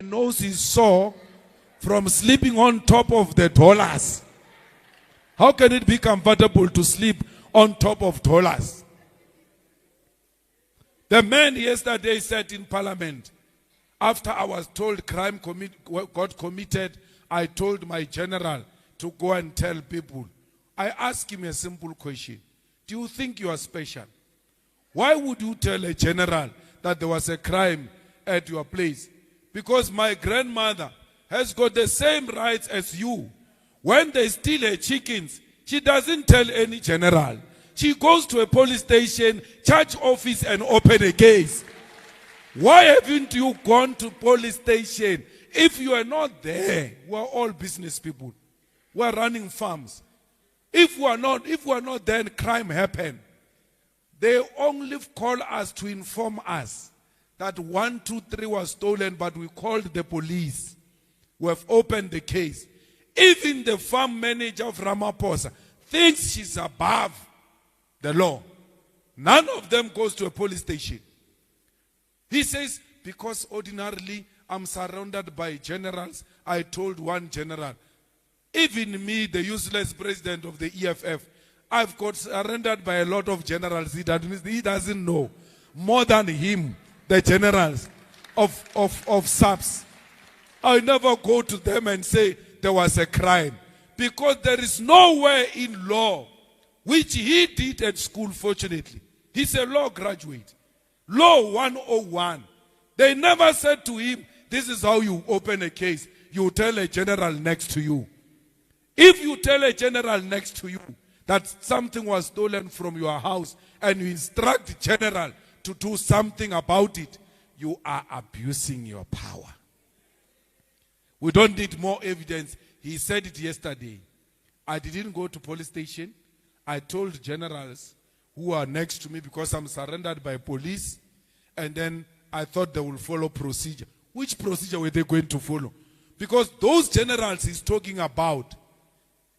Nose is sore from sleeping on top of the dollars. How can it be comfortable to sleep on top of dollars? The man yesterday said in Parliament, after I was told crime got committed, I told my general to go and tell people. I asked him a simple question. Do you think you are special? Why would you tell a general that there was a crime at your place? Because my grandmother has got the same rights as you. When they steal her chickens, she doesn't tell any general. She goes to a police station, church office, and open a case. Why haven't you gone to police station? If you are not there, we are all business people. We are running farms. If we are not there and crime happen, they only call us to inform us that 1, 2, 3 was stolen, but we called the police. We have opened the case. Even the farm manager of Ramaphosa thinks she's above the law. None of them goes to a police station. He says, because ordinarily I'm surrounded by generals, I told one general, even me, the useless president of the EFF, I've got surrendered by a lot of generals. He doesn't know more than him, the generals of SAPS. I never go to them and say there was a crime, because there is nowhere in law, which he did at school, fortunately. He's a law graduate. Law 101. They never said to him, this is how you open a case. You tell a general next to you. If you tell a general next to you that something was stolen from your house and you instruct the general to do something about it, you are abusing your power. We don't need more evidence. He said it yesterday. I didn't go to police station. I told generals who are next to me, because I'm surrendered by police, and then I thought they will follow procedure. Which procedure were they going to follow? Because those generals he's talking about,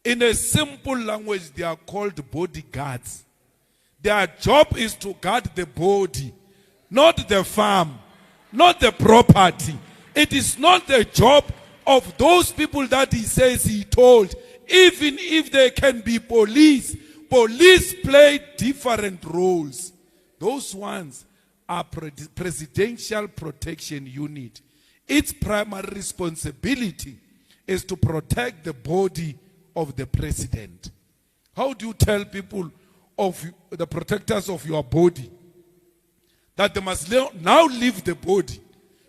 in a simple language, they are called bodyguards. Their job is to guard the body, not the farm, not the property. It is not the job of those people that he says he told. Even if they can be police, police play different roles. Those ones are Presidential Protection Unit. Its primary responsibility is to protect the body of the president. How do you tell people, of the protectors of your body, that they must now leave the body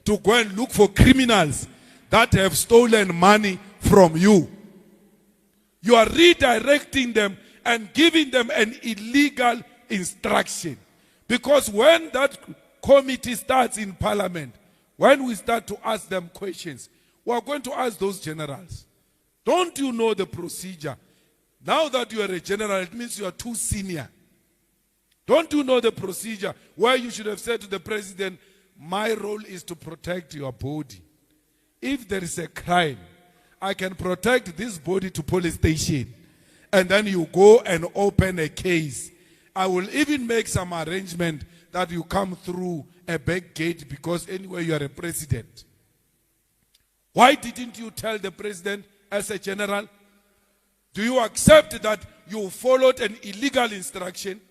to go and look for criminals that have stolen money from you? You are redirecting them and giving them an illegal instruction. Because when that committee starts in Parliament, when we start to ask them questions, we are going to ask those generals, don't you know the procedure? Now that you are a general, it means you are too senior. Don't you know the procedure where you should have said to the president, my role is to protect your body. If there is a crime, I can protect this body to police station. And then you go and open a case. I will even make some arrangement that you come through a back gate, because anyway you are a president. Why didn't you tell the president as a general? Do you accept that you followed an illegal instruction?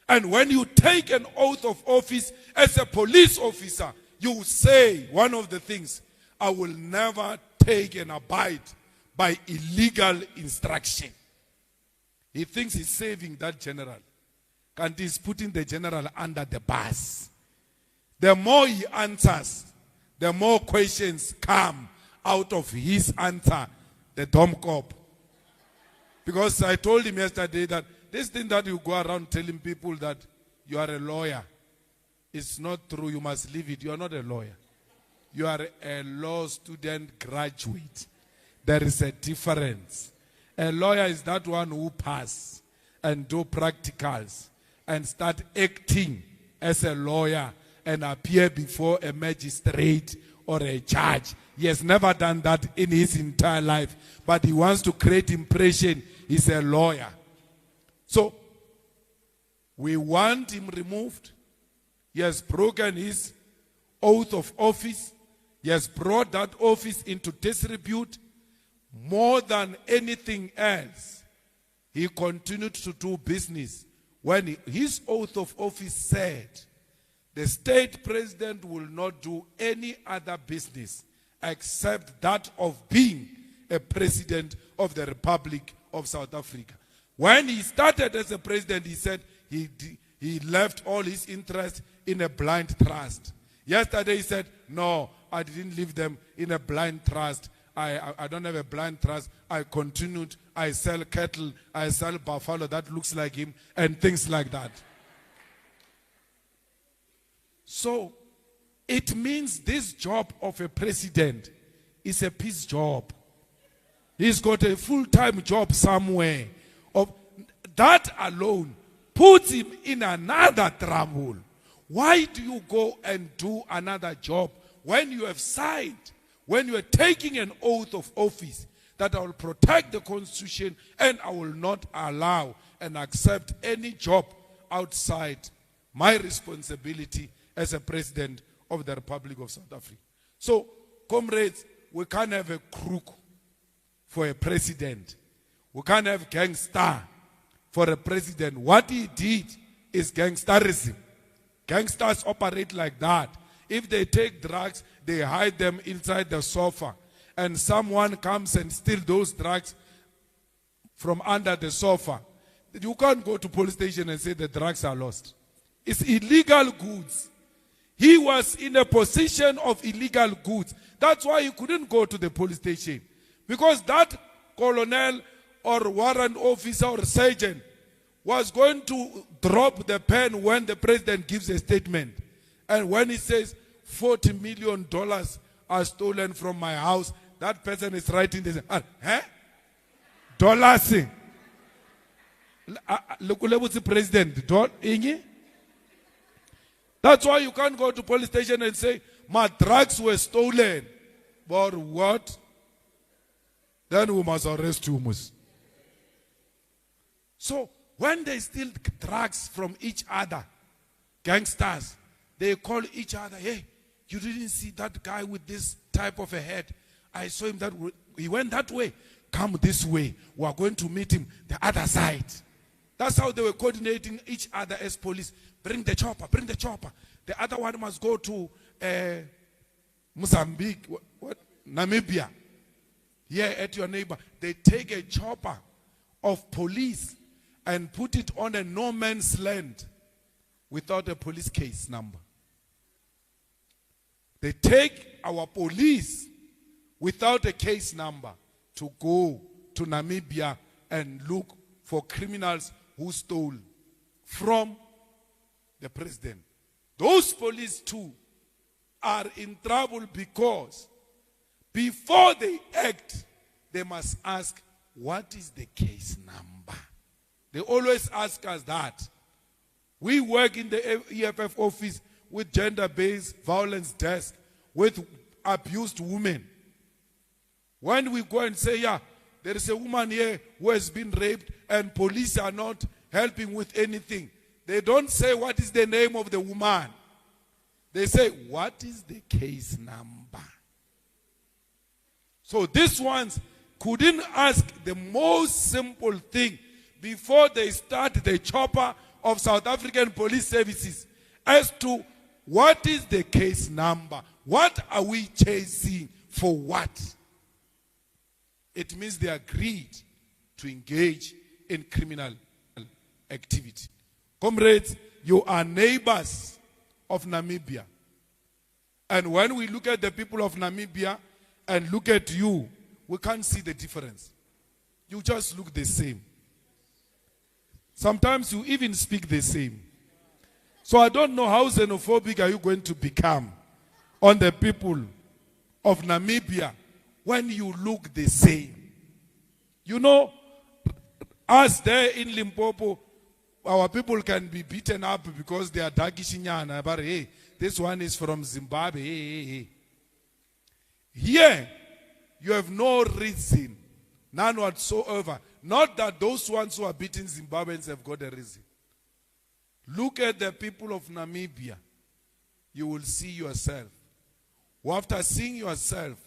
And when you take an oath of office as a police officer, you say one of the things, I will never take and abide by illegal instruction. He thinks he's saving that general. And he's putting the general under the bus. The more he answers, the more questions come out of his answer, the dumb cop. Because I told him yesterday that this thing that you go around telling people that you are a lawyer, it's not true. You must leave it. You are not a lawyer. You are a law student graduate. There is a difference. A lawyer is that one who pass and do practicals and start acting as a lawyer and appear before a magistrate or a judge. He has never done that in his entire life, but he wants to create impression he's a lawyer. So, we want him removed. He has broken his oath of office. He has brought that office into disrepute. More than anything else, he continued to do business when his oath of office said, the state president will not do any other business except that of being a president of the Republic of South Africa. When he started as a president, he said he left all his interest in a blind trust. Yesterday he said, no, I didn't leave them in a blind trust. I don't have a blind trust. I continued. I sell cattle. I sell buffalo that looks like him and things like that. So it means this job of a president is a peace job. He's got a full-time job somewhere. That alone puts him in another trouble. Why do you go and do another job when you have signed, when you are taking an oath of office that I will protect the Constitution and I will not allow and accept any job outside my responsibility as a president of the Republic of South Africa? So, comrades, we can't have a crook for a president. We can't have gangster for a president. What he did is gangsterism. Gangsters operate like that. If they take drugs, they hide them inside the sofa. And someone comes and steals those drugs from under the sofa. You can't go to police station and say the drugs are lost. It's illegal goods. He was in a position of illegal goods. That's why he couldn't go to the police station. Because that colonel or warrant officer or sergeant was going to drop the pen when the president gives a statement. And when he says $40 million are stolen from my house, that person is writing this. Dollars. Look what's the president. That's why you can't go to police station and say, my drugs were stolen. But what? Then we must arrest you. So, when they steal drugs from each other, gangsters, they call each other, hey, you didn't see that guy with this type of a head. I saw him that way. He went that way. Come this way. We are going to meet him the other side. That's how they were coordinating each other as police. Bring the chopper, bring the chopper. The other one must go to Mozambique, Namibia. Here at your neighbor. They take a chopper of police and put it on a no man's land without a police case number. They take our police without a case number to go to Namibia and look for criminals who stole from the president. Those police too are in trouble because before they act, they must ask, what is the case number? They always ask us that. We work in the EFF office with gender-based violence desk, with abused women. When we go and say, yeah, there is a woman here who has been raped and police are not helping with anything, they don't say what is the name of the woman. They say, what is the case number? So these ones couldn't ask the most simple thing before they start the chopper of South African police services as to what is the case number? What are we chasing for what? It means they agreed to engage in criminal activity. Comrades, you are neighbors of Namibia. And when we look at the people of Namibia and look at you, we can't see the difference. You just look the same. Sometimes you even speak the same. So I don't know how xenophobic are you going to become on the people of Namibia when you look the same. You know, us there in Limpopo, our people can be beaten up because they are Dagishinyana, but hey, this one is from Zimbabwe. Hey. Here, you have no reason, none whatsoever. Not that those ones who are beating Zimbabweans have got a reason. Look at the people of Namibia. You will see yourself. After seeing yourself,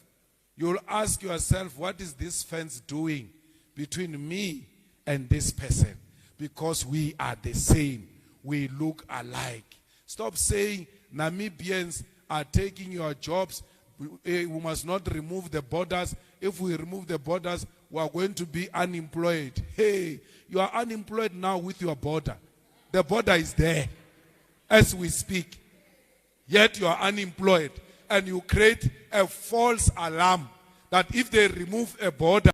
you'll ask yourself, what is this fence doing between me and this person? Because we are the same. We look alike. Stop saying Namibians are taking your jobs. We must not remove the borders. If we remove the borders, we are going to be unemployed. Hey, you are unemployed now with your border. The border is there as we speak. Yet you are unemployed. And you create a false alarm that if they remove a border,